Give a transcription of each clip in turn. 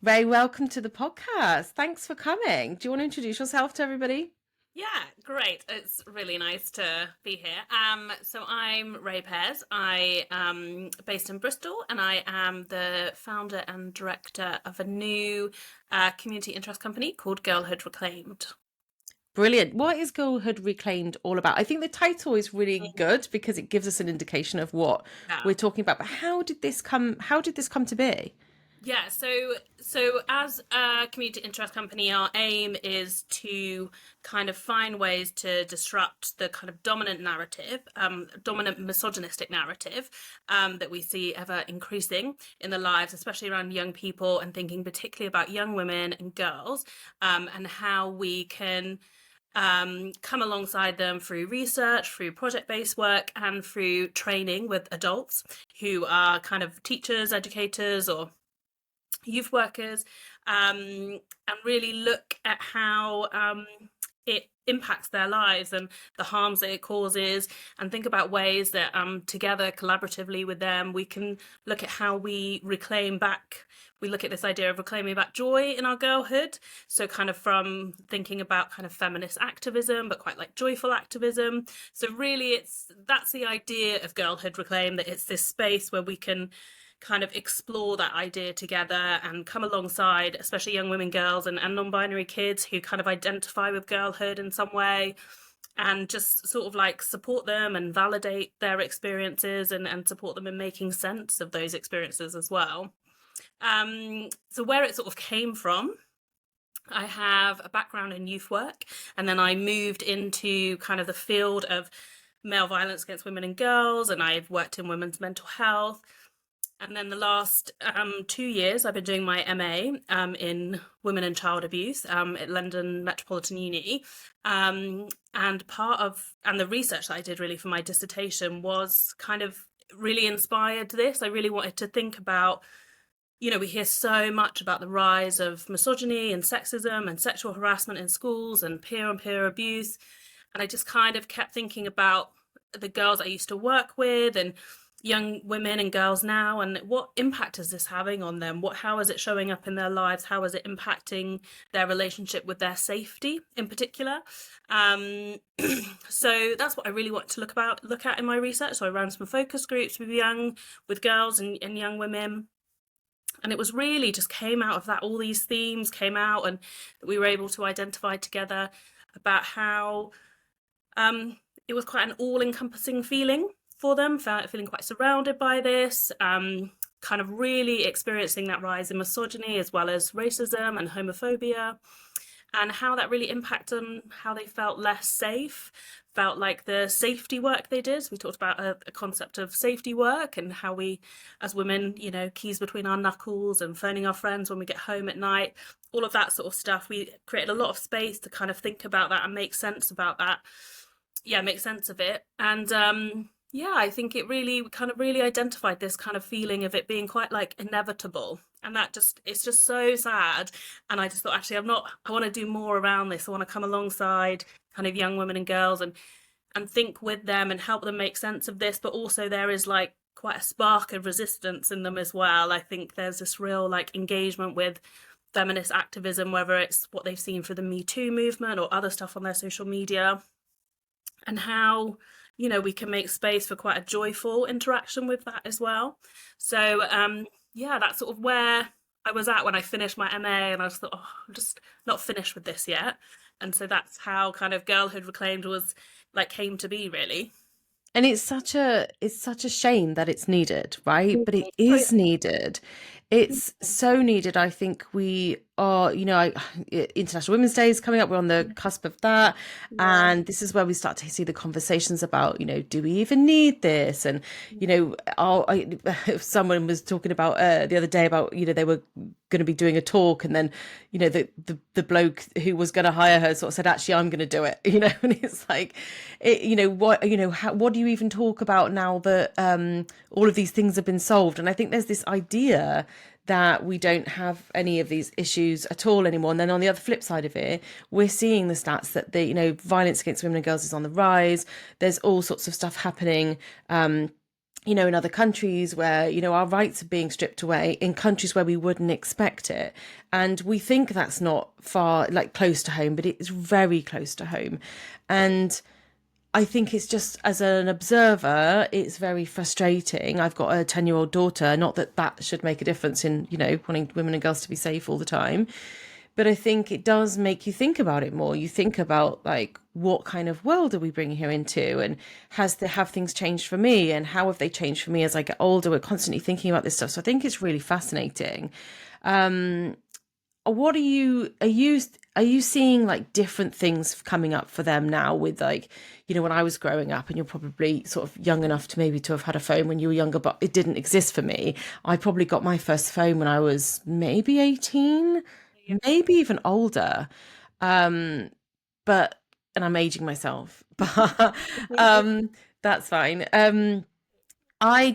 Rae, welcome to the podcast. Thanks for coming. Do you want to introduce yourself to everybody? Yeah, great. It's really nice to be here. So I'm Rae Pears. I am based in Bristol, and I am the founder and director of a new community interest company called Girlhood Reclaimed. Brilliant. What is Girlhood Reclaimed all about? I think the title is really good because it gives us an indication of what Yeah. we're talking about. But how did this come to be? Yeah, so as a community interest company, our aim is to kind of find ways to disrupt the kind of dominant narrative, dominant misogynistic narrative, that we see ever increasing in the lives, especially around young people, and thinking particularly about young women and girls, and how we can come alongside them through research, through project-based work, and through training with adults who are kind of teachers, educators, or youth workers, and really look at how it impacts their lives and the harms that it causes, and think about ways that together, collaboratively with them, we can look at how we reclaim back. We look at this idea of reclaiming back joy in our girlhood. So, kind of from thinking about kind of feminist activism, but quite like joyful activism. So, really, that's the idea of Girlhood Reclaimed, that it's this space where we can kind of explore that idea together and come alongside, especially young women, girls, and non-binary kids who kind of identify with girlhood in some way, and just sort of like support them and validate their experiences, and support them in making sense of those experiences as well. So where it sort of came from, I have a background in youth work, and then I moved into kind of the field of male violence against women and girls, and I've worked in women's mental health. And then the last 2 years, I've been doing my MA in women and child abuse at London Metropolitan Uni. And the research that I did really for my dissertation was kind of really inspired this. I really wanted to think about, we hear so much about the rise of misogyny and sexism and sexual harassment in schools and peer on peer abuse. And I just kind of kept thinking about the girls I used to work with and young women and girls now, and what impact is this having on them? How is it showing up in their lives? How is it impacting their relationship with their safety in particular? um, so that's what I really want to look at in my research. So I ran some focus groups with girls and young women, and it was really just came out of that, all these themes came out, and we were able to identify together about how it was quite an all-encompassing feeling for them, feeling quite surrounded by this, kind of really experiencing that rise in misogyny as well as racism and homophobia, and how that really impacted on how they felt less safe, felt like the safety work they did. So we talked about a concept of safety work, and how we, as women, keys between our knuckles and phoning our friends when we get home at night, all of that sort of stuff. We created a lot of space to kind of think about that and make sense about that. Yeah, make sense of it. And yeah, I think it really identified this kind of feeling of it being quite like inevitable. And it's just so sad. And I just thought, actually, I want to do more around this. I want to come alongside kind of young women and girls, and think with them and help them make sense of this. But also there is like quite a spark of resistance in them as well. I think there's this real like engagement with feminist activism, whether it's what they've seen for the Me Too movement or other stuff on their social media, and how we can make space for quite a joyful interaction with that as well. So yeah, that's sort of where I was at when I finished my MA, and I just thought, oh, I'm just not finished with this yet. And so that's how kind of Girlhood Reclaimed was like came to be, really. And it's such a shame that it's needed, right? But it is needed. It's so needed. I think we are, International Women's Day is coming up. We're on the cusp of that. Yeah. And this is where we start to see the conversations about, do we even need this? And, someone was talking about the other day about, they were going to be doing a talk, and then, the bloke who was going to hire her sort of said, actually, I'm going to do it, and it's like, what do you even talk about now that all of these things have been solved? And I think there's this idea that we don't have any of these issues at all anymore. And then on the other flip side of it, we're seeing the stats that violence against women and girls is on the rise. There's all sorts of stuff happening in other countries where, our rights are being stripped away in countries where we wouldn't expect it. And we think that's not far, like close to home, but it's very close to home. And I think it's just, as an observer, it's very frustrating. I've got a 10-year-old daughter, not that that should make a difference in, wanting women and girls to be safe all the time. But I think it does make you think about it more. You think about, like, what kind of world are we bringing her into, and have things changed for me, and how have they changed for me as I get older? We're constantly thinking about this stuff, so I think it's really fascinating. What are you seeing, like, different things coming up for them now with, like, when I was growing up, and you're probably sort of young enough to maybe to have had a phone when you were younger, but it didn't exist for me. I probably got my first phone when I was maybe 18, Yeah. maybe even older. But and I'm aging myself, but that's fine. My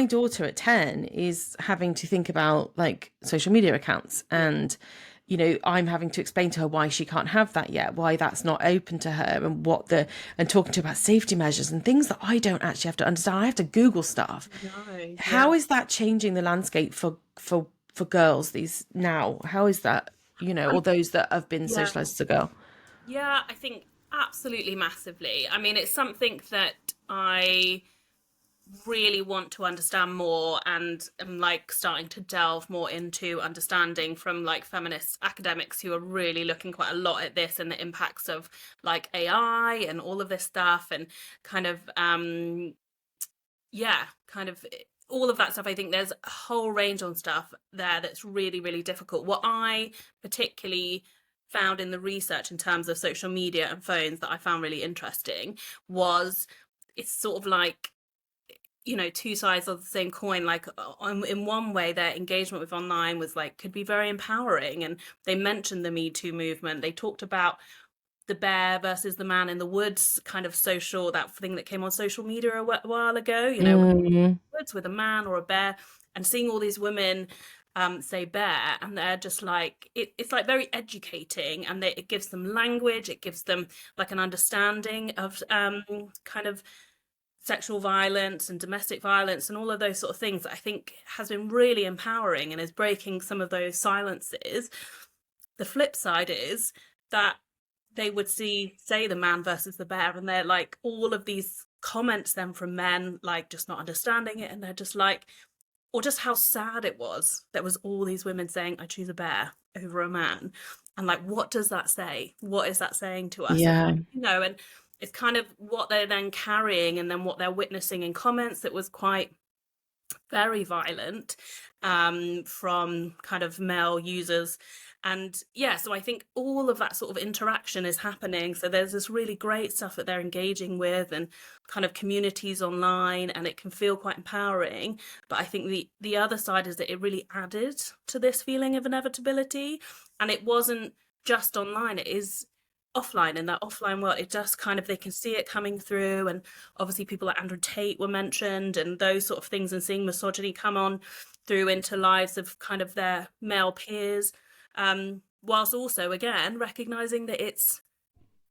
daughter at 10 is having to think about, like, social media accounts, Yeah. and I'm having to explain to her why she can't have that yet, why that's not open to her, and talking to her about safety measures and things that I don't actually have to understand. I have to Google stuff. No. Yeah. How is that changing the landscape for girls these now? How is that, or those that have been Yeah. socialized as a girl? Yeah, I think absolutely massively. I mean, it's something that I really want to understand more, and am like starting to delve more into understanding from like feminist academics who are really looking quite a lot at this and the impacts of like AI and all of this stuff, and kind of yeah, kind of all of that stuff. I think there's a whole range on stuff there that's really, really difficult. What I particularly found in the research in terms of social media and phones that I found really interesting was it's sort of like, two sides of the same coin. Like, in one way, their engagement with online was like, could be very empowering. And they mentioned the Me Too movement. They talked about the bear versus the man in the woods kind of social, that thing that came on social media a while ago, Mm, woods with a man or a bear, and seeing all these women say bear, and they're just like, it's like very educating, and it gives them language, it gives them like an understanding of kind of sexual violence and domestic violence and all of those sort of things that I think has been really empowering and is breaking some of those silences. The flip side is that they would say the man versus the bear, and they're like all of these comments then from men like just not understanding it, and they're just like, or just how sad it was. There was all these women saying, I choose a bear over a man. And like, what does that say? What is that saying to us? yeah. And it's kind of what they're then carrying, and then what they're witnessing in comments that was quite very violent from kind of male users. And yeah, so I think all of that sort of interaction is happening. So there's this really great stuff that they're engaging with, and kind of communities online, and it can feel quite empowering. But I think the other side is that it really added to this feeling of inevitability. And it wasn't just online, it is offline. In that offline world, it just kind of, they can see it coming through. And obviously people like Andrew Tate were mentioned, and those sort of things, and seeing misogyny come on through into lives of kind of their male peers, whilst also again recognizing that it's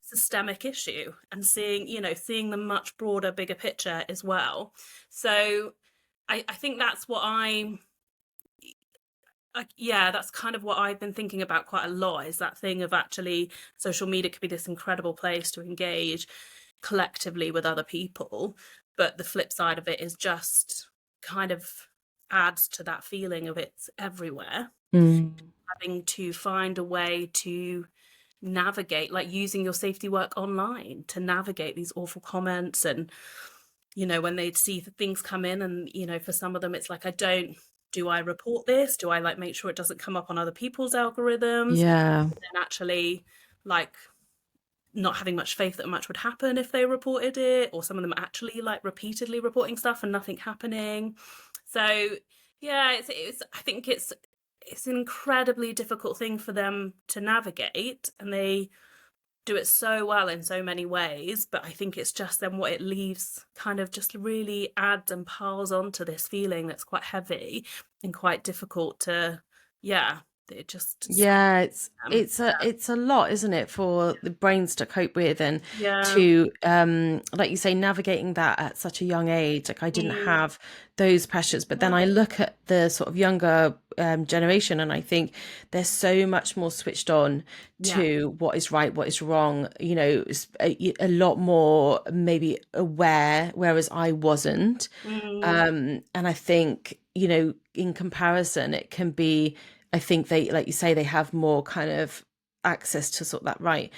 systemic issue, and seeing the much broader, bigger picture as well. So I think that's what yeah, that's kind of what I've been thinking about quite a lot, is that thing of actually social media could be this incredible place to engage collectively with other people, but the flip side of it is just kind of adds to that feeling of it's everywhere. Mm. Having to find a way to navigate, like using your safety work online to navigate these awful comments, and when they see things come in, and for some of them it's like, do I report this? Do I like make sure it doesn't come up on other people's algorithms? Yeah. And actually, like, not having much faith that much would happen if they reported it, or some of them actually like repeatedly reporting stuff and nothing happening. So yeah, it's I think it's an incredibly difficult thing for them to navigate, and they do it so well in so many ways. But I think it's just then what it leaves kind of just really adds and piles onto this feeling that's quite heavy and quite difficult to, yeah, It just Yeah, um, it's a lot, isn't it, for the brains to cope with, and yeah. to like you say, navigating that at such a young age. Like I didn't Mm, have those pressures, but then I look at the sort of younger generation, and I think they're so much more switched on yeah. to what is right, what is wrong. A lot more maybe aware, whereas I wasn't. Mm, And I think, in comparison, it can be, I think they, like you say, they have more kind of access to sort of that right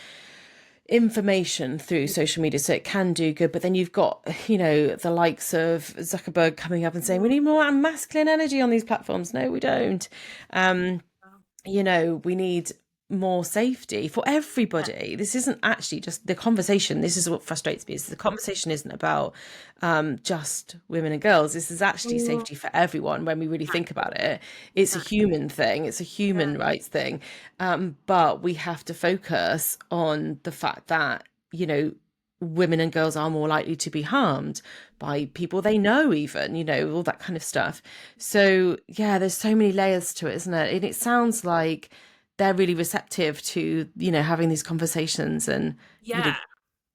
information through social media. So it can do good. But then you've got, the likes of Zuckerberg coming up and saying, we mm, need more masculine energy on these platforms. No, we don't. Um, we need more safety for yeah. everybody. This isn't actually just the conversation. This is what frustrates me, is the conversation isn't about just women and girls. This is actually Mm, safety for everyone. When we really think about it, it's a exactly. human thing. It's a Yeah. human rights thing. But we have to focus on the fact that, women and girls are more likely to be harmed by people they know, even, all that kind of stuff. So yeah, there's so many layers to it, isn't it? And it sounds like they're really receptive to, having these conversations and, Yeah. Yeah.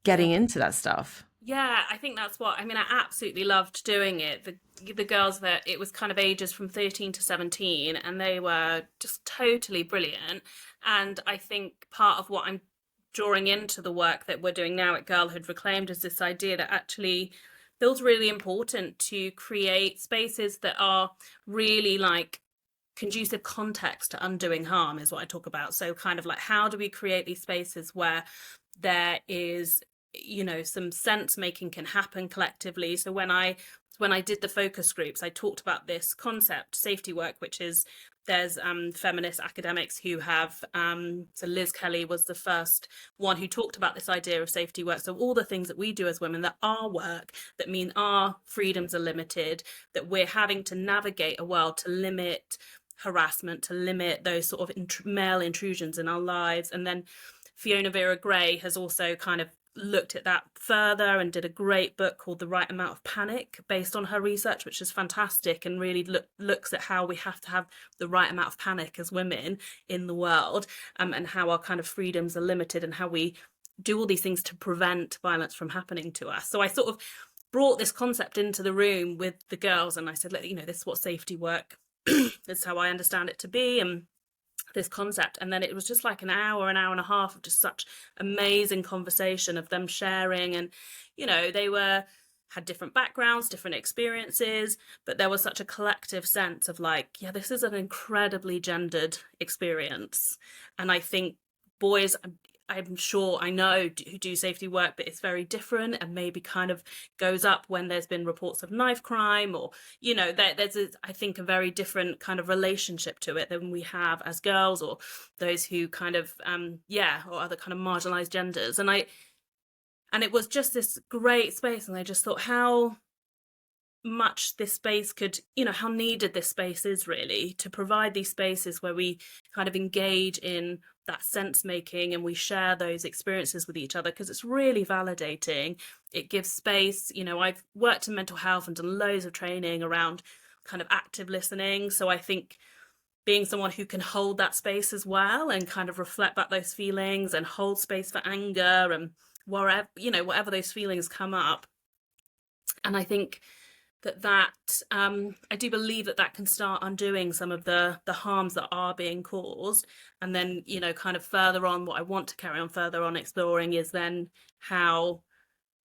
getting into that stuff. Yeah, I think that's what I mean. I absolutely loved doing it. The girls that it was kind of ages from 13 to 17, and they were just totally brilliant. And I think part of what I'm drawing into the work that we're doing now at Girlhood Reclaimed is this idea that actually feels really important to create spaces that are really like conducive context to undoing harm, is what I talk about. So kind of like, how do we create these spaces where there is, some sense making can happen collectively. So when I did the focus groups, I talked about this concept, safety work, which is, there's feminist academics who have, so Liz Kelly was the first one who talked about this idea of safety work. So all the things that we do as women that are work, that mean our freedoms are limited, that we're having to navigate a world to limit harassment, to limit those sort of male intrusions in our lives. And then Fiona Vera Gray has also kind of looked at that further and did a great book called The Right Amount of Panic, based on her research, which is fantastic, and really looks at how we have to have the right amount of panic as women in the world, and how our kind of freedoms are limited, and how we do all these things to prevent violence from happening to us. So I sort of brought this concept into the room with the girls, and I said, look, this is what safety work this is how I understand it to be, and this concept. And then it was just like an hour and a half of just such amazing conversation of them sharing. And they had different backgrounds, different experiences, but there was such a collective sense of like, yeah, this is an incredibly gendered experience. And I think boys, I'm sure, I know, who do safety work, but it's very different, and maybe kind of goes up when there's been reports of knife crime, or there's I think a very different kind of relationship to it than we have as girls, or those who kind of or other kind of marginalized genders. And it was just this great space, and I just thought how much this space could, how needed this space is, really, to provide these spaces where we kind of engage in that sense making, and we share those experiences with each other, because it's really validating. It gives space. I've worked in mental health and done loads of training around kind of active listening, so I think being someone who can hold that space as well, and kind of reflect back those feelings, and hold space for anger, and whatever those feelings come up. And I think that I do believe that can start undoing some of the harms that are being caused. And then kind of further on, what I want to carry on further on exploring is then how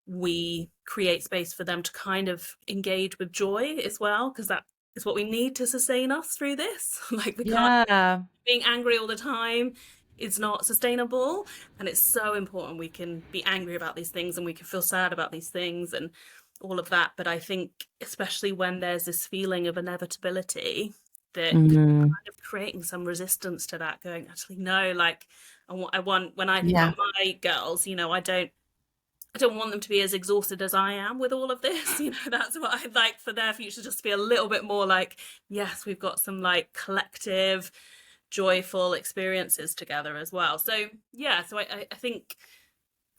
we create space for them to kind of engage with joy as well, because that is what we need to sustain us through this. Like, we can't, Yeah. being angry all the time is not sustainable, and it's so important we can be angry about these things, and we can feel sad about these things, and all of that. But I think, especially when there's this feeling of inevitability, that Mm, kind of creating some resistance to that, going, actually no, like, I want, when I think yeah. about my girls, I don't want them to be as exhausted as I am with all of this. That's what I'd like for their future, just to be a little bit more like, yes, we've got some like collective, joyful experiences together as well. So yeah, so I think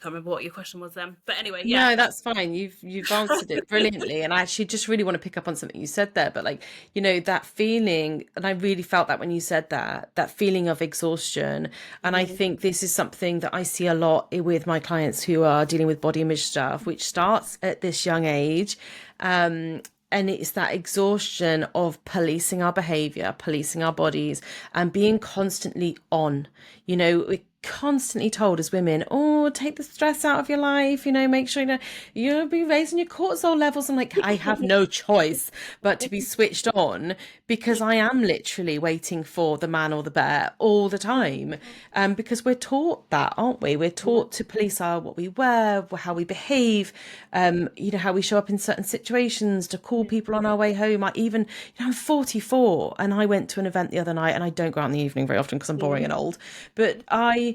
can't remember what your question was then, but anyway, yeah. No, that's fine. You've answered it brilliantly. And I actually just really want to pick up on something you said there. But like, that feeling, and I really felt that when you said that feeling of exhaustion. And I Mhm. think this is something that I see a lot with my clients who are dealing with body image stuff, which starts at this young age. And it's that exhaustion of policing our behavior, policing our bodies, and being constantly on. We're constantly told as women, oh, take the stress out of your life, make sure you'll be raising your cortisol levels. I'm like, I have no choice but to be switched on, because I am literally waiting for the man or the bear all the time. Because we're taught that, aren't we? We're taught to police what we wear, how we behave, how we show up in certain situations, to call people on our way home. I'm 44 and I went to an event the other night, and I don't go out in the evening very often because I'm boring and old, but I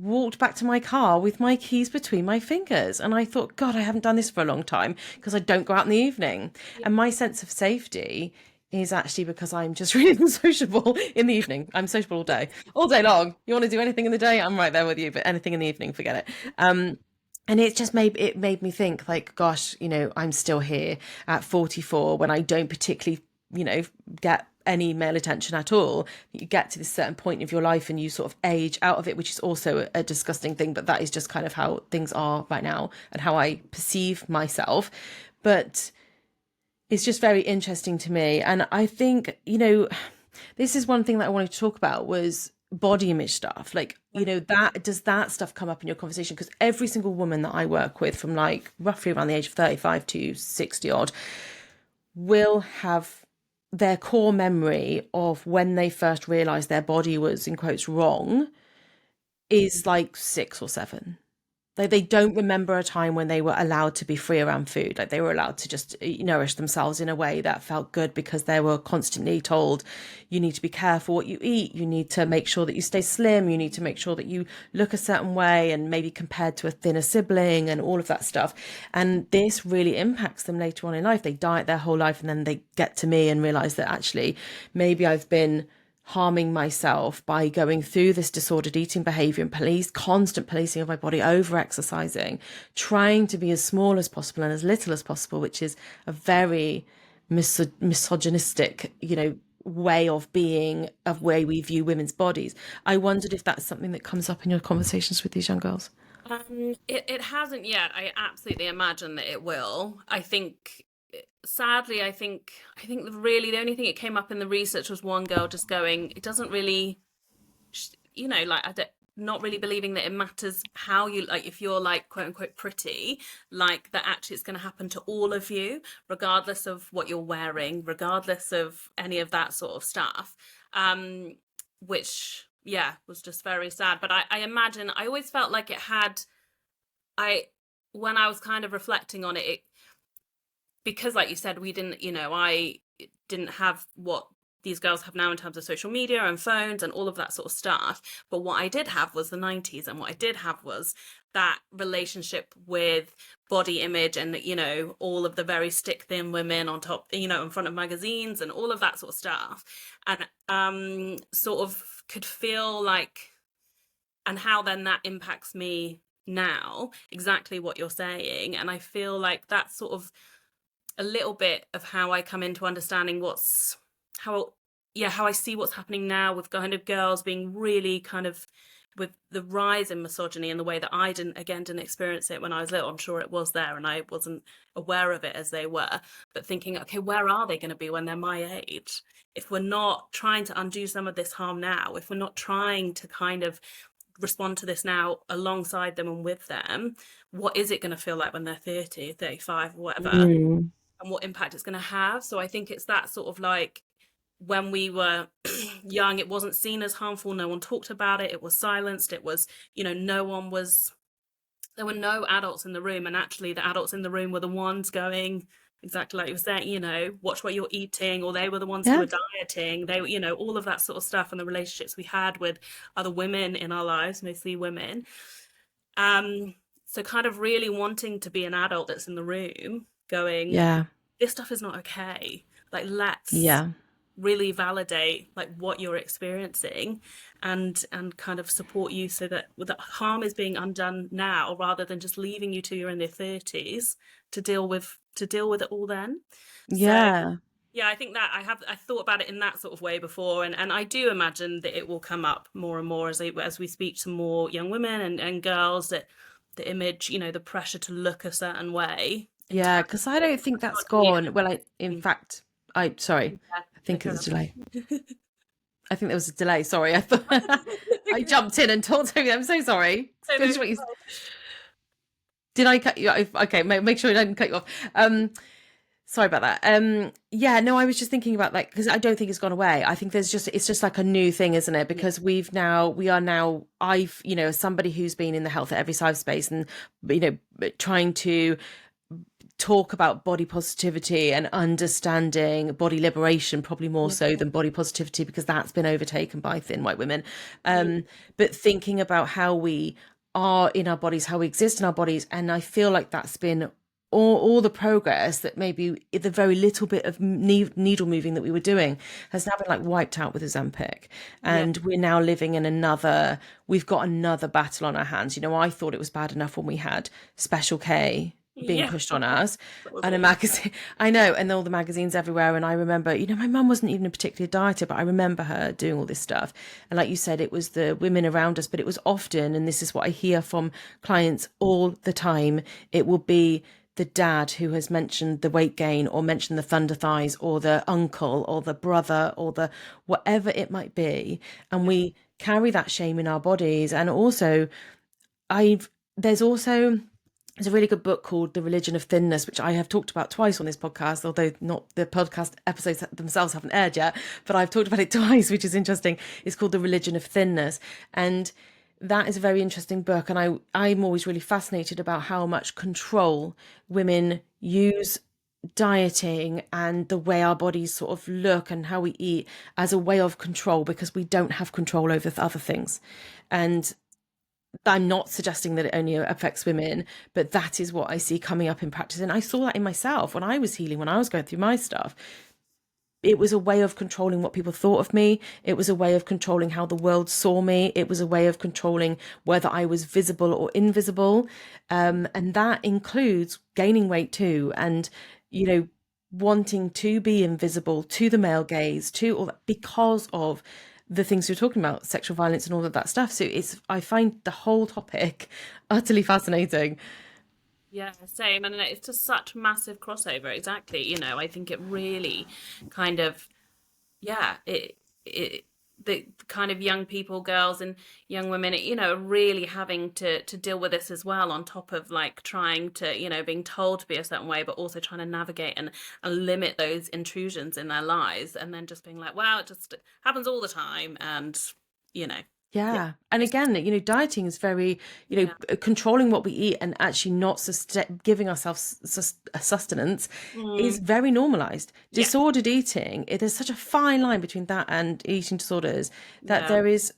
walked back to my car with my keys between my fingers, and I thought, God, I haven't done this for a long time, because I don't go out in the evening. And my sense of safety is actually because I'm just really sociable in the evening. I'm sociable all day long. You want to do anything in the day, I'm right there with you, but anything in the evening, forget it. And it made me think, like, gosh, I'm still here at 44 when I don't particularly, get any male attention at all. You get to this certain point of your life and you sort of age out of it, which is also a disgusting thing, but that is just kind of how things are right now and how I perceive myself. But it's just very interesting to me. And I think, this is one thing that I wanted to talk about, was body image stuff. Like, that stuff come up in your conversation? Because every single woman that I work with, from like roughly around the age of 35 to 60 odd, will have their core memory of when they first realized their body was, in quotes, wrong, is like 6 or 7. Like, they don't remember a time when they were allowed to be free around food. Like, they were allowed to just nourish themselves in a way that felt good, because they were constantly told, you need to be careful what you eat. You need to make sure that you stay slim. You need to make sure that you look a certain way, and maybe compared to a thinner sibling and all of that stuff. And this really impacts them later on in life. They diet their whole life, and then they get to me and realize that actually maybe I've been harming myself by going through this disordered eating behavior and constant policing of my body, over exercising, trying to be as small as possible and as little as possible, which is a very misogynistic, way of being, of way we view women's bodies. I wondered if that's something that comes up in your conversations with these young girls. It hasn't yet. I absolutely imagine that it will. I think, sadly, I think really the only thing it came up in the research was one girl just going, it doesn't really, like, not really believing that it matters how you, like, if you're like quote unquote pretty, like that actually it's going to happen to all of you, regardless of what you're wearing, regardless of any of that sort of stuff. Which, yeah, was just very sad. But I imagine, I always felt like it had, I when I was kind of reflecting on it, because like you said, we didn't, I didn't have what these girls have now in terms of social media and phones and all of that sort of stuff. But what I did have was the 90s, and what I did have was that relationship with body image, and all of the very stick thin women on top, in front of magazines and all of that sort of stuff. And sort of could feel like, and how then that impacts me now, exactly what you're saying. And I feel like that's sort of a little bit of how I come into understanding how I see what's happening now, with kind of girls being really kind of, with the rise in misogyny, and the way that I didn't experience it when I was little. I'm sure it was there and I wasn't aware of it as they were, but thinking, okay, where are they going to be when they're my age? If we're not trying to undo some of this harm now, if we're not trying to kind of respond to this now alongside them and with them, what is it going to feel like when they're 30, 35, whatever, Mm. and what impact it's going to have? So I think it's that sort of like, when we were young, it wasn't seen as harmful. No one talked about it. It was silenced. It was, there were no adults in the room. And actually the adults in the room were the ones going, exactly like you were saying, watch what you're eating, or they were the ones who Yeah. were dieting. They were, all of that sort of stuff, and the relationships we had with other women in our lives, mostly women. So kind of really wanting to be an adult that's in the room going, Yeah. this stuff is not okay. Like, let's Yeah. really validate like what you're experiencing, and kind of support you so that harm is being undone now, rather than just leaving you to you're in your 30s to deal with it all then. So Yeah. yeah, I think that I thought about it in that sort of way before, and I do imagine that it will come up more and more as we speak to more young women and girls, that the image, the pressure to look a certain way in Yeah, terms because I don't think of that's body gone. Well, in image. fact, sorry, Yeah, I no, think carry there's a on. delay. I think there was a delay. Sorry, I thought I jumped in and talked over you. I'm so sorry. No, no, Finish what you did. I cut you off? Okay, make sure I didn't cut you off. Sorry about that. Yeah, no, I was just thinking about like, because I don't think it's gone away. I think it's just like a new thing, isn't it? yeah, Because we are now, as somebody who's been in the health at every side space and, trying to talk about body positivity and understanding body liberation, probably more so than body positivity, because that's been overtaken by thin white women. yeah, But thinking about how we are in our bodies, how we exist in our bodies. And I feel like that's been all the progress that maybe the very little bit of needle moving that we were doing has now been like wiped out with Ozempic. yeah, And we're now living in we've got another battle on our hands. I thought it was bad enough when we had Special K being yeah. pushed on us That was and a awful. magazine. I know, and all the magazines everywhere. And I remember, my mum wasn't even a particular dieter, but I remember her doing all this stuff. And like you said, it was the women around us, but it was often, and this is what I hear from clients all the time, it will be the dad who has mentioned the weight gain or mentioned the thunder thighs, or the uncle or the brother or the whatever it might be. And we carry that shame in our bodies. And also, there's also there's a really good book called The Religion of Thinness, which I have talked about twice on this podcast, although not the podcast episodes themselves haven't aired yet, but I've talked about it twice, which is interesting. It's called The Religion of Thinness. And that is a very interesting book. And I'm always really fascinated about how much control women use dieting and the way our bodies sort of look and how we eat as a way of control, because we don't have control over other things. And I'm not suggesting that it only affects women, but that is what I see coming up in practice. And I saw that in myself when I was healing, when I was going through my stuff. It was a way of controlling what people thought of me. It was a way of controlling how the world saw me. It was a way of controlling whether I was visible or invisible. And that includes gaining weight too. And, wanting to be invisible to the male gaze, to all that, because of the things you're talking about, sexual violence and all of that stuff. So I find the whole topic utterly fascinating. Yeah, same. And it's just such massive crossover. Exactly. I think it really kind of, yeah, it the kind of young people, girls and young women, are really having to deal with this as well, on top of like trying to, being told to be a certain way, but also trying to navigate and limit those intrusions in their lives, and then just being like, wow, it just happens all the time, and yeah, Yeah. And again, dieting is very, yeah, controlling what we eat and actually not giving ourselves sustenance is mm, very normalized. yeah, Disordered eating, there's such a fine line between that and eating disorders that yeah, there is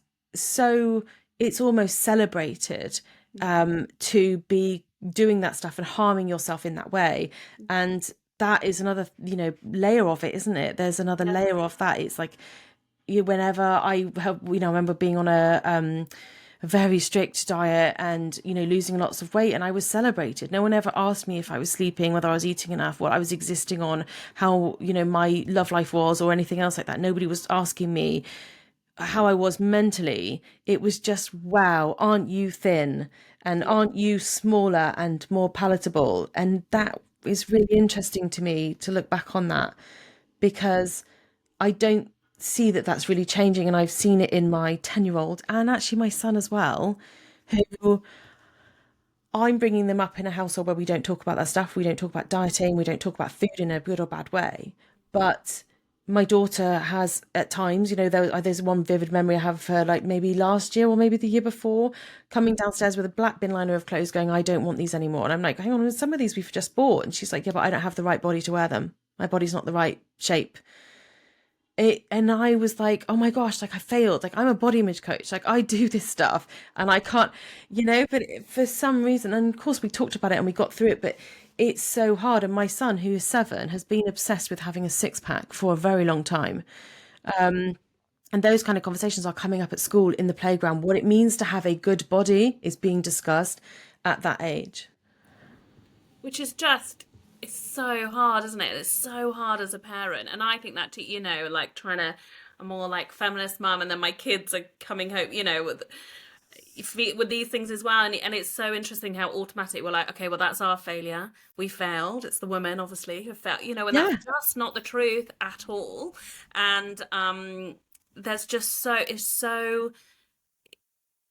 it's almost celebrated to be doing that stuff and harming yourself in that way. And that is another, layer of it, isn't it? There's another yeah, layer of that. It's like, whenever I have, I remember being on a very strict diet and, losing lots of weight, and I was celebrated. No one ever asked me if I was sleeping, whether I was eating enough, what I was existing on, how, my love life was, or anything else like that. Nobody was asking me how I was mentally. It was just, wow, aren't you thin? And yeah, aren't you smaller and more palatable? And that is really interesting to me to look back on that, because I don't see that that's really changing. And I've seen it in my 10-year-old and actually my son as well, who I'm bringing them up in a household where we don't talk about that stuff. We don't talk about dieting. We don't talk about food in a good or bad way. But my daughter has at times, there's one vivid memory I have of her, like maybe last year or maybe the year before, coming downstairs with a black bin liner of clothes going, I don't want these anymore. And I'm like, hang on, some of these we've just bought. And she's like, yeah, but I don't have the right body to wear them. My body's not the right shape. And I was like, oh my gosh, like I failed. Like I'm a body image coach. Like I do this stuff and I can't, but for some reason, and of course we talked about it and we got through it, but it's so hard. And my son, who is 7, has been obsessed with having a six pack for a very long time. And those kind of conversations are coming up at school, in the playground. What it means to have a good body is being discussed at that age. Which is just, it's so hard, isn't it? It's so hard as a parent. And I think that, too, like trying to, a more like feminist mum, and then my kids are coming home, with these things as well. And it's so interesting how automatic we're like, okay, well, that's our failure. We failed. It's the women, obviously, who failed, and that's Yeah. just not the truth at all. And there's just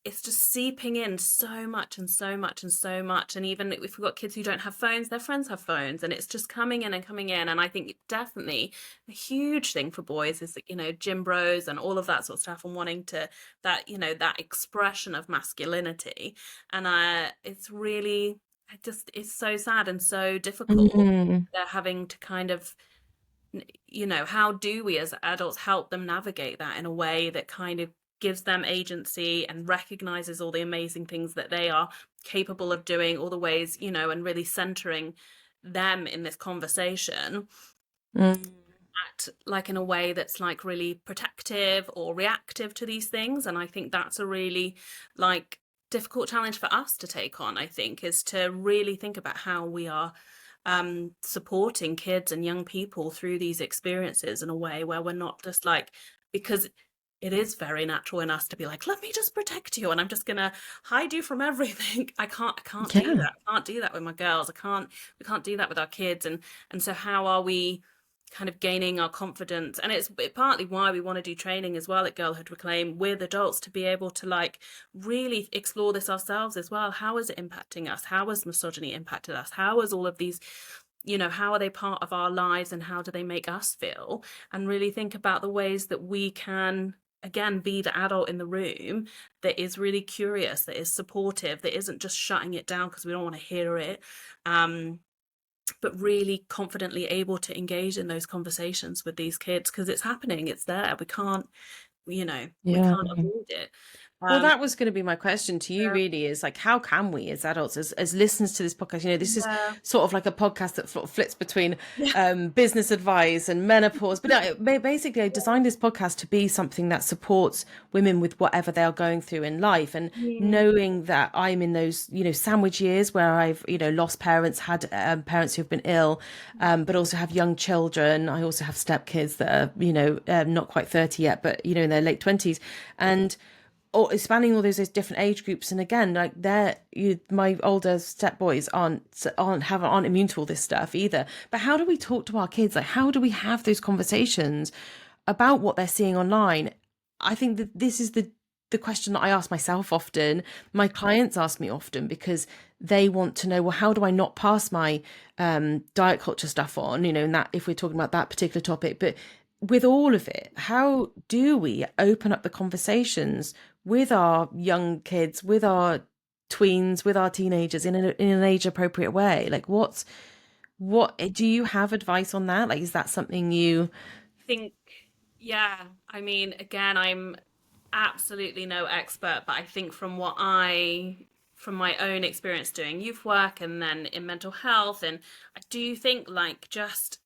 it's just seeping in so much and so much and so much. And even if we've got kids who don't have phones, their friends have phones, and it's just coming in and coming in. And I think definitely a huge thing for boys is that, gym bros and all of that sort of stuff, and wanting to that expression of masculinity. And it's really, it's so sad and so difficult. Mm. They're having to kind of, how do we as adults help them navigate that in a way that kind of gives them agency and recognizes all the amazing things that they are capable of doing, all the ways, and really centering them in this conversation, Mm. act like in a way that's like really protective or reactive to these things. And I think that's a really like difficult challenge for us to take on, I think, is to really think about how we are supporting kids and young people through these experiences in a way where we're not just like, because it is very natural in us to be like, let me just protect you, and I'm just gonna hide you from everything. I can't do Yeah. that. I can't do that with my girls. We can't do that with our kids. And so how are we kind of gaining our confidence? And it's partly why we want to do training as well at Girlhood Reclaimed with adults, to be able to like really explore this ourselves as well. How is it impacting us? How has misogyny impacted us? How is all of these, how are they part of our lives, and how do they make us feel? And really think about the ways that we can, again, be the adult in the room that is really curious, that is supportive, that isn't just shutting it down because we don't want to hear it, but really confidently able to engage in those conversations with these kids, because it's happening, it's there. We can't, we Yeah. can't avoid it. Well, Um, that was going to be my question to you, really, is like, how can we as adults, as listeners to this podcast, this is yeah, sort of like a podcast that sort of flits between yeah, business advice and menopause. But basically, I designed this podcast to be something that supports women with whatever they are going through in life. And yeah, knowing that I'm in those, sandwich years where I've, lost parents, had parents who've been ill, but also have young children. I also have stepkids that are, not quite 30 yet, but, in their late 20s. And or spanning all those different age groups. And again, like my older step boys aren't immune to all this stuff either. But how do we talk to our kids? Like, how do we have those conversations about what they're seeing online? I think that this is the question that I ask myself often. My clients ask me often, because they want to know, well, how do I not pass my diet culture stuff on? And that, if we're talking about that particular topic, but with all of it, how do we open up the conversations with our young kids, with our tweens, with our teenagers in an age appropriate way? Like, what do you have advice on that? Like, is that something you think, yeah, I mean, again, I'm absolutely no expert, but I think from from my own experience doing youth work and then in mental health, and I do think like just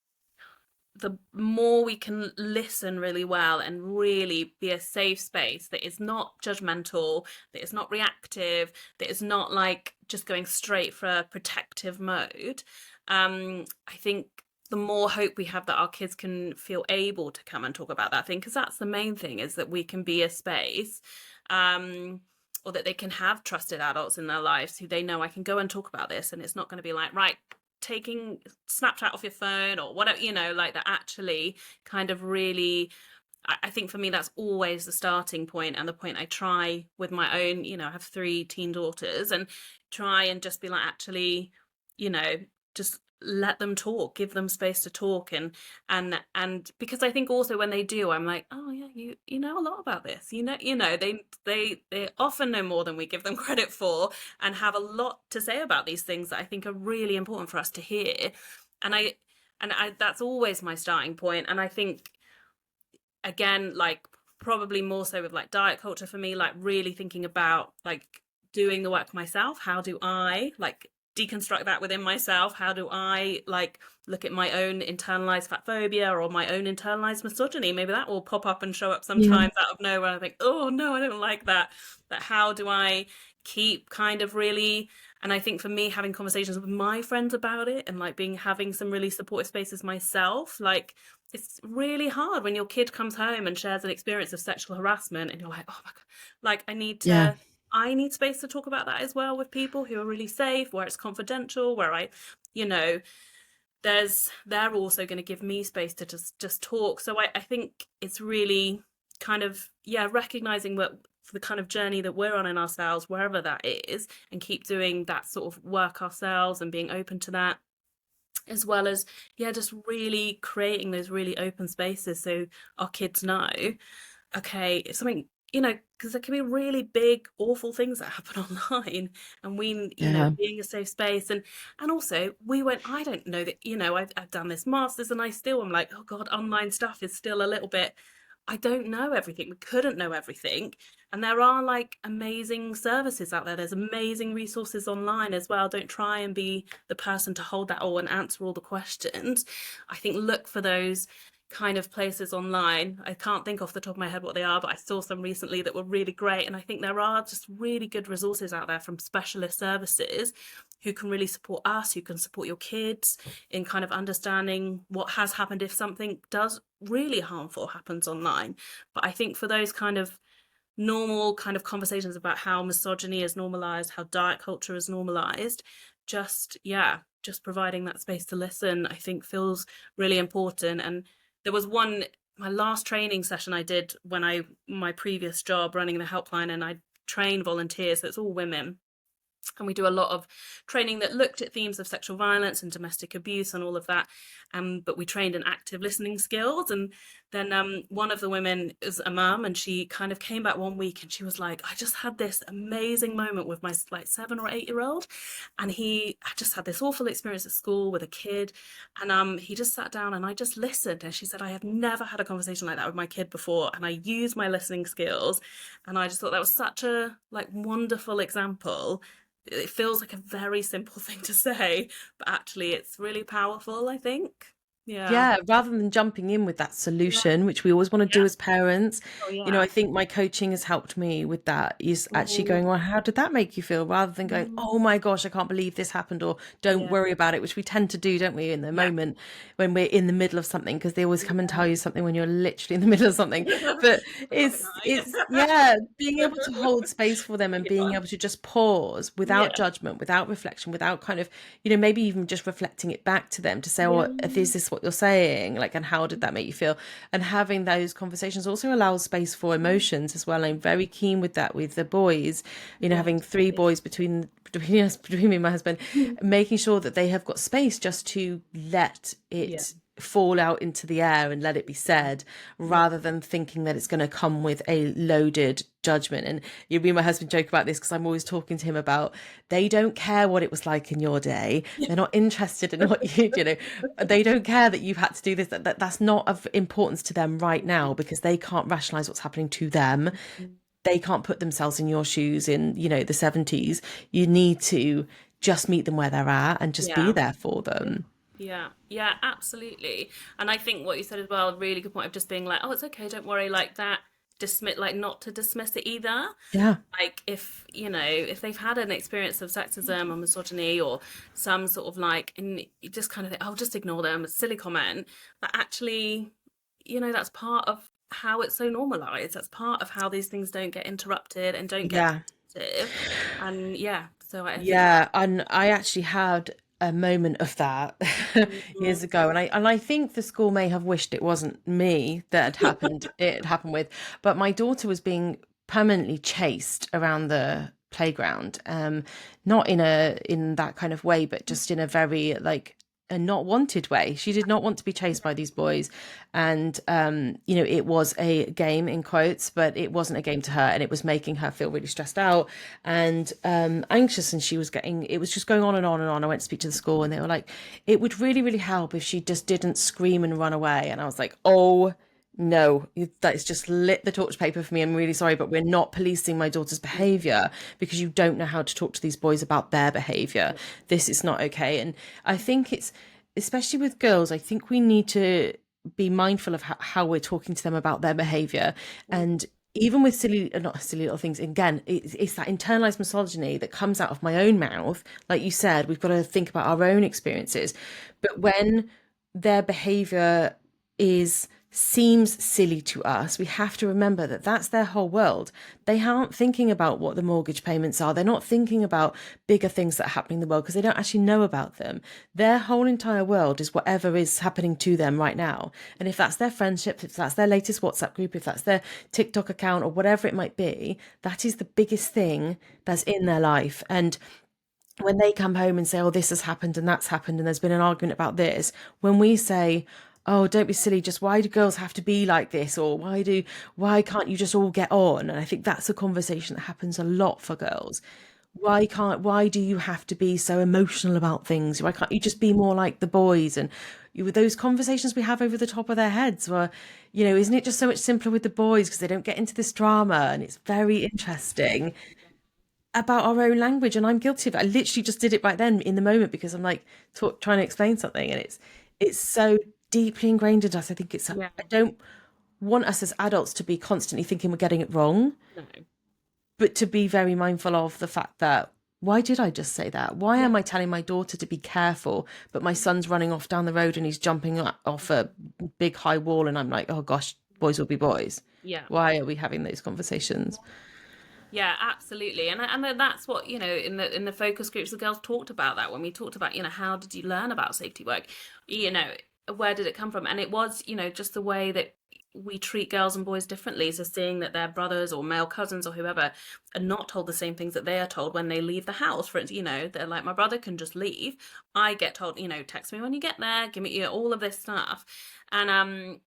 the more we can listen really well and really be a safe space that is not judgmental, that is not reactive, that is not like just going straight for a protective mode, I think the more hope we have that our kids can feel able to come and talk about that thing, because that's the main thing, is that we can be a space, or that they can have trusted adults in their lives who they know, I can go and talk about this, and it's not going to be like, right, taking Snapchat off your phone or whatever, like that actually kind of really, I think for me, that's always the starting point, and the point I try with my own, I have 3 teen daughters, and try and just be like, actually, just let them talk, give them space to talk. And because I think also when they do, I'm like, oh yeah, you know a lot about this, they often know more than we give them credit for, and have a lot to say about these things that I think are really important for us to hear. And I that's always my starting point. And I think, again, like probably more so with like diet culture for me, like really thinking about like doing the work myself. How do I like deconstruct that within myself? How do I like look at my own internalized fat phobia or my own internalized misogyny? Maybe that will pop up and show up Yeah. sometimes out of nowhere. I think, oh no, I don't like that. But how do I keep kind of really, and I think for me, having conversations with my friends about it and like having some really supportive spaces myself, like it's really hard when your kid comes home and shares an experience of sexual harassment and you're like, oh my God, like Yeah. I need space to talk about that as well with people who are really safe, where it's confidential, where you know, they're also going to give me space to just talk. So I think it's really kind of, yeah, recognizing what the kind of journey that we're on in ourselves, wherever that is, and keep doing that sort of work ourselves and being open to that, as well as, yeah, just really creating those really open spaces so our kids know, okay, if something, because there can be really big, awful things that happen online, and Yeah. being a safe space, and also I don't know that, I've done this masters, and I still am like, oh God, online stuff is still a little bit. I don't know everything. We couldn't know everything. And there are like amazing services out there. There's amazing resources online as well. Don't try and be the person to hold that all and answer all the questions. I think look for those kind of places online. I can't think off the top of my head what they are, but I saw some recently that were really great. And I think there are just really good resources out there from specialist services who can really support us, who can support your kids in kind of understanding what has happened if something does really harmful happens online. But I think for those kind of normal kind of conversations about how misogyny is normalized, how diet culture is normalized, just providing that space to listen, I think feels really important. And there was my last training session I did when my previous job running the helpline, and I train volunteers, so it's all women. And we do a lot of training that looked at themes of sexual violence and domestic abuse and all of that. But we trained in active listening skills. And then one of the women is a mum, and she kind of came back one week and she was like, I just had this amazing moment with my like 7 or 8 year old. And I just had this awful experience at school with a kid. And he just sat down and I just listened. And she said, I have never had a conversation like that with my kid before. And I used my listening skills. And I just thought that was such a like wonderful example. It feels like a very simple thing to say, but actually it's really powerful, I think. Yeah. Yeah, rather than jumping in with that Yeah. solution, which we always want to do Yeah. as parents, Oh, yeah. I think my coaching has helped me with that, is actually Mm, going, well, how did that make you feel? Rather than going, mm, oh my gosh, I can't believe this happened, or don't yeah. worry about it, which we tend to do, don't we, in the Yeah. moment when we're in the middle of something, because they always come and Yeah. tell you something when you're literally in the middle of something. But Fucking it's right. yeah, being able to hold space for them and Bring it being on. able to just pause without Yeah. judgment, without reflection, without kind of, maybe even just reflecting it back to them to say, Yeah. oh, is this what you're saying? Like, and how did that make you feel? And having those conversations also allows space for emotions as well. I'm very keen with that with the boys, Yeah. having 3 boys between us, between me and my husband, making sure that they have got space just to let Yeah. it fall out into the air and let it be said, Yeah. rather than thinking that it's going to come with a loaded judgment. And me and my husband joke about this because I'm always talking to him about, they don't care what it was like in your day. They're not interested in what they don't care that you've had to do this. That's not of importance to them right now, because they can't rationalize what's happening to them. They can't put themselves in your shoes in the 70s. You need to just meet them where they're at and just be Yeah. there for them. Yeah, yeah, absolutely. And I think what you said as well, a really good point of just being like, oh, it's okay, don't worry, like that, dismiss, like not to dismiss it either. Yeah. Like if they've had an experience of sexism or misogyny or some sort of like, and you just kind of think, oh, just ignore them, a silly comment, but actually, that's part of how it's so normalized. That's part of how these things don't get interrupted and don't get Yeah. sensitive. And yeah, so I think Yeah, and I actually had a moment of that that. years ago, and I think the school may have wished it wasn't me that had happened. It had happened with, but my daughter was being permanently chased around the playground, not in that kind of way, but just in a very like a not wanted way. She did not want to be chased by these boys, and it was a game in quotes, but it wasn't a game to her, and it was making her feel really stressed out and anxious, and it was just going on and on and on. I went to speak to the school, and they were like, it would really, really help if she just didn't scream and run away. And I was like, oh No, that is just lit the torch paper for me. I'm really sorry, but we're not policing my daughter's behavior because you don't know how to talk to these boys about their behavior. Yeah. This is not okay. And I think it's, especially with girls, I think we need to be mindful of how we're talking to them about their behavior. And even with silly, not silly little things, again, it's that internalized misogyny that comes out of my own mouth. Like you said, we've got to think about our own experiences. But when their behavior is seems silly to us, we have to remember that that's their whole world. They aren't thinking about what the mortgage payments are. They're not thinking about bigger things that are happening in the world because they don't actually know about them. Their whole entire world is whatever is happening to them right now. And if that's their friendship, if that's their latest WhatsApp group, if that's their TikTok account or whatever it might be, that is the biggest thing that's in their life. And when they come home and say, oh, this has happened and that's happened and there's been an argument about this, when we say, oh, don't be silly, just why do girls have to be like this? Or why can't you just all get on? And I think that's a conversation that happens a lot for girls. Why do you have to be so emotional about things? Why can't you just be more like the boys? And with those conversations we have over the top of their heads where, isn't it just so much simpler with the boys because they don't get into this drama? And it's very interesting about our own language, and I'm guilty of it. I literally just did it right then in the moment because I'm like trying to explain something, and it's so deeply ingrained in us. I think Yeah. I don't want us as adults to be constantly thinking we're getting it wrong, No. but to be very mindful of the fact that why did I just say that? Why Yeah. am I telling my daughter to be careful, but my son's running off down the road and he's jumping off a big high wall, and I'm like, oh gosh, boys will be boys. Yeah. Why are we having those conversations? Yeah, absolutely. And then that's what, in the focus groups, the girls talked about that when we talked about, how did you learn about safety work? Where did it come from? And it was, just the way that we treat girls and boys differently. So seeing that their brothers or male cousins or whoever are not told the same things that they are told when they leave the house. For instance, they're like, my brother can just leave. I get told, text me when you get there, give me, all of this stuff. And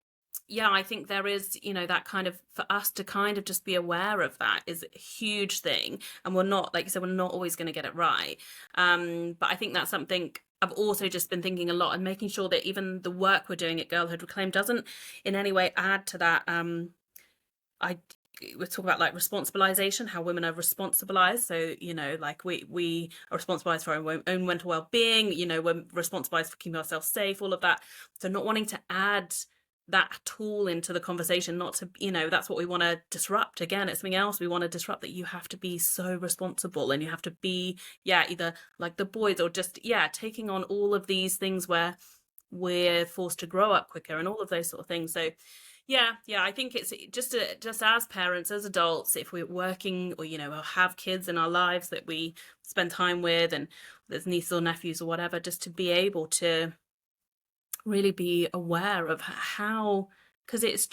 yeah, I think there is, that kind of, for us to kind of just be aware of that is a huge thing. And we're not, like you said, we're not always going to get it right. But I think that's something I've also just been thinking a lot and making sure that even the work we're doing at Girlhood Reclaimed doesn't in any way add to that. We're talking about like responsibilization, how women are responsibilized. So, like we are responsibilized for our own mental well-being, we're responsibilized for keeping ourselves safe, all of that. So not wanting to add that tool into the conversation, not to, that's what we want to disrupt. Again, it's something else we want to disrupt, that you have to be so responsible and you have to be, either like the boys or just, taking on all of these things where we're forced to grow up quicker and all of those sort of things. So yeah, I think it's just as parents, as adults, if we're working or, or have kids in our lives that we spend time with, and there's nieces or nephews or whatever, just to be able to really be aware of how, because it's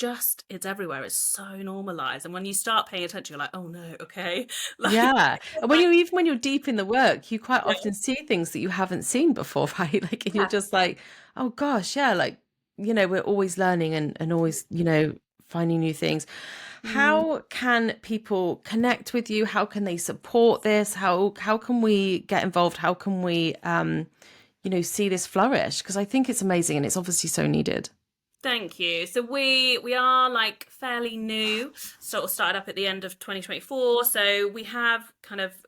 everywhere, it's so normalized, and when you start paying attention, you're like, oh no, okay. like Yeah. And like when you're deep in the work, you quite yeah, often see things that you haven't seen before, right? Like, and you're just like, oh gosh, yeah, like, we're always learning and always, finding new things. mm, How can people connect with you? How can they support this? How can we get involved? How can we see this flourish? Because I think it's amazing and it's obviously so needed. thank you. So we are like fairly new, sort of started up at the end of 2024. So we have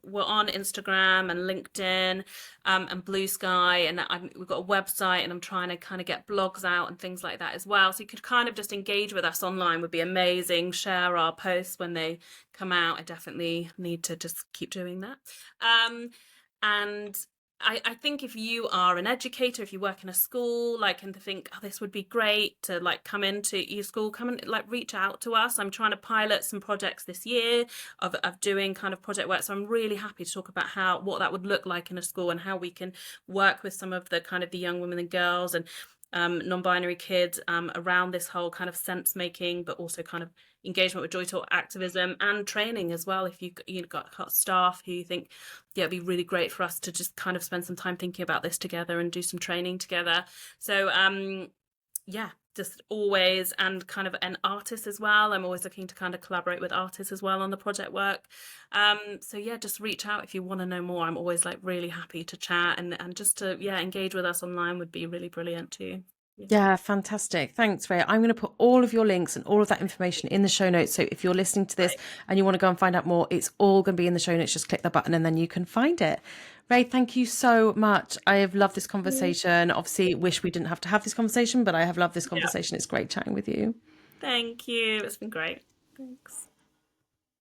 we're on Instagram and LinkedIn, and Blue Sky, and we've got a website, and I'm trying to kind of get blogs out and things like that as well. So you could kind of just engage with us online, would be amazing. Share our posts when they come out. I definitely need to just keep doing that. And I think if you are an educator, if you work in a school, and to think, oh, this would be great to come into your school, come and reach out to us. I'm trying to pilot some projects this year of doing kind of project work. So I'm really happy to talk about what that would look like in a school, and how we can work with some of the kind of the young women and girls and non-binary kids around this whole kind of sense making, but also kind of engagement with Joy Talk activism and training as well. If you've got staff who you think, it'd be really great for us to just kind of spend some time thinking about this together and do some training together. So just always, and kind of an artist as well. I'm always looking to kind of collaborate with artists as well on the project work. So just reach out if you want to know more. I'm always really happy to chat, and just to engage with us online would be really brilliant too. Yeah, fantastic. Thanks, Ray. I'm going to put all of your links and all of that information in the show notes. So if you're listening to this Right. and you want to go and find out more, it's all going to be in the show notes. Just click that button and then you can find it. Ray, thank you so much. I have loved this conversation. Obviously, wish we didn't have to have this conversation, but I have loved this Yeah. conversation. It's great chatting with you. Thank you. It's been great. Thanks.